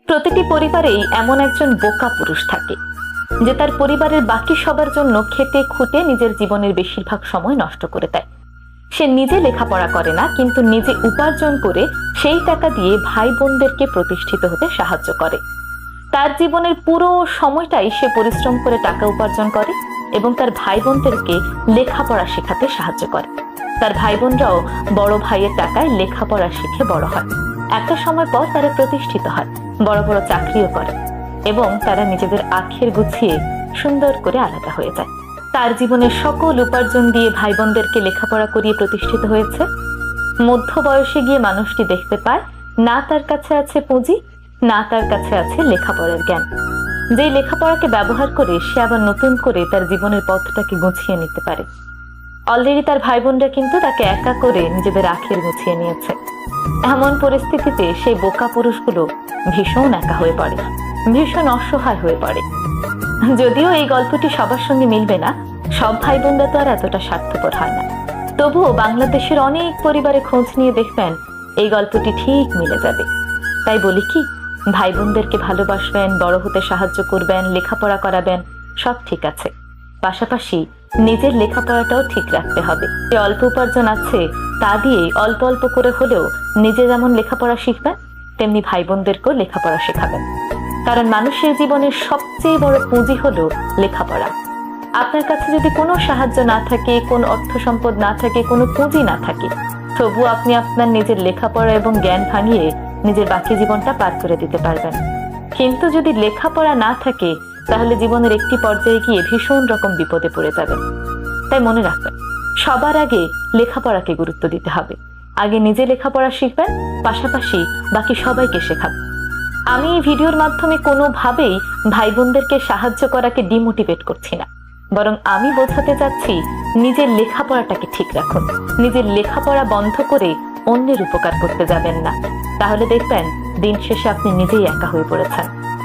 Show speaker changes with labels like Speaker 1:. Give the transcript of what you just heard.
Speaker 1: প্রতিটি পরিবারেই এমন একজন বোকা পুরুষ থাকে যে তার পরিবারের বাকি সবার জন্য খেটে খুঁটে নিজের জীবনের বেশিরভাগ সময় নষ্ট করে দেয়। সে নিজে লেখাপড়া করে না, কিন্তু নিজে উপার্জন করে সেই টাকা দিয়ে ভাই বোনদেরকে প্রতিষ্ঠিত হতে সাহায্য করে। তার জীবনের পুরো সময়টাই সে পরিশ্রম করে টাকা উপার্জন করে এবং তার ভাই বোনদেরকে লেখাপড়া শেখাতে সাহায্য করে। তার ভাই বোনরাও বড় ভাইয়ের টাকায় লেখাপড়া শিখে বড় হয়। একটা সময় পর তারা প্রতিষ্ঠিত হয়, বড় বড় চাকরিও করে এবং তারা নিজেদের আখের গুছিয়ে সুন্দর করে আলাদা হয়ে যায়। তার জীবনের সকল উপার্জন দিয়ে ভাই বোনদেরকে লেখাপড়া করিয়ে প্রতিষ্ঠিত হয়েছে। মধ্য বয়সে গিয়ে মানুষটি দেখতে পায় না তার কাছে আছে পুঁজি, না তার কাছে আছে লেখাপড়ার জ্ঞান। যেই লেখাপড়াকে ব্যবহার করে সে আবার নতুন করে তার জীবনের পথটাকে গুছিয়ে নিতে পারে। অলরেডি তার ভাই বোনরা কিন্তু তাকে একা করে নিজেদের আখের গুছিয়ে নিয়েছে। এমন পরিস্থিতিতে সেই বোকা পুরুষগুলো ভীষণ একা হয়ে পড়ে, ভীষণ অসহায় হয়ে পড়ে। যদিও এই গল্পটি সবার সঙ্গে মিলবে না, সব ভাই বোনরা তো আর এতটা স্বার্থপর হয় না, তবুও বাংলাদেশের অনেক পরিবারে খোঁজ নিয়ে দেখবেন এই গল্পটি ঠিক মিলে যাবে। তাই বলি কি, ভাই বোনদেরকে ভালোবাসবেন, বড় হতে সাহায্য করবেন, লেখাপড়া করাবেন, সব ঠিক আছে, পাশাপাশি নিজের লেখাপড়াটাও ঠিক রাখতে হবে। যে অল্প উপার্জন আছে তা দিয়ে অল্প অল্প করে হলেও নিজে যেমন লেখাপড়া শিখবেন, তেমনি ভাই বোনদেরকেও লেখাপড়া শেখাবেন। কারণ মানুষের জীবনের সবচেয়ে বড় পুঁজি হলো লেখাপড়া। আপনার কাছে যদি কোনো সাহায্য না থাকে, কোনো অর্থ সম্পদ না থাকে, কোনো পুঁজি না থাকে, তবু আপনি আপনার নিজের লেখাপড়া এবং জ্ঞান ভাঙিয়ে নিজের বাকি জীবনটা পার করে দিতে পারবেন। কিন্তু যদি লেখাপড়া না থাকে, তাহলে জীবনের একটি পর্যায়ে গিয়ে ভীষণ রকম বিপদে পড়ে যাবেন। তাই মনে রাখবেন, সবার আগে লেখাপড়াকে গুরুত্ব দিতে হবে। আগে নিজে লেখাপড়া শিখবেন, পাশাপাশি বাকি সবাইকে শেখাবেন। আমি এই ভিডিওর মাধ্যমে কোনোভাবেই ভাই বোনদেরকে সাহায্য করাকে ডিমোটিভেট করছি না, বরং আমি বোঝাতে চাচ্ছি নিজের লেখাপড়াটাকে ঠিক রাখুন। নিজের লেখাপড়া বন্ধ করে অন্যের উপকার করতে যাবেন না, তাহলে দেখবেন দিন শেষে আপনি নিজেই একা হয়ে পড়েছেন।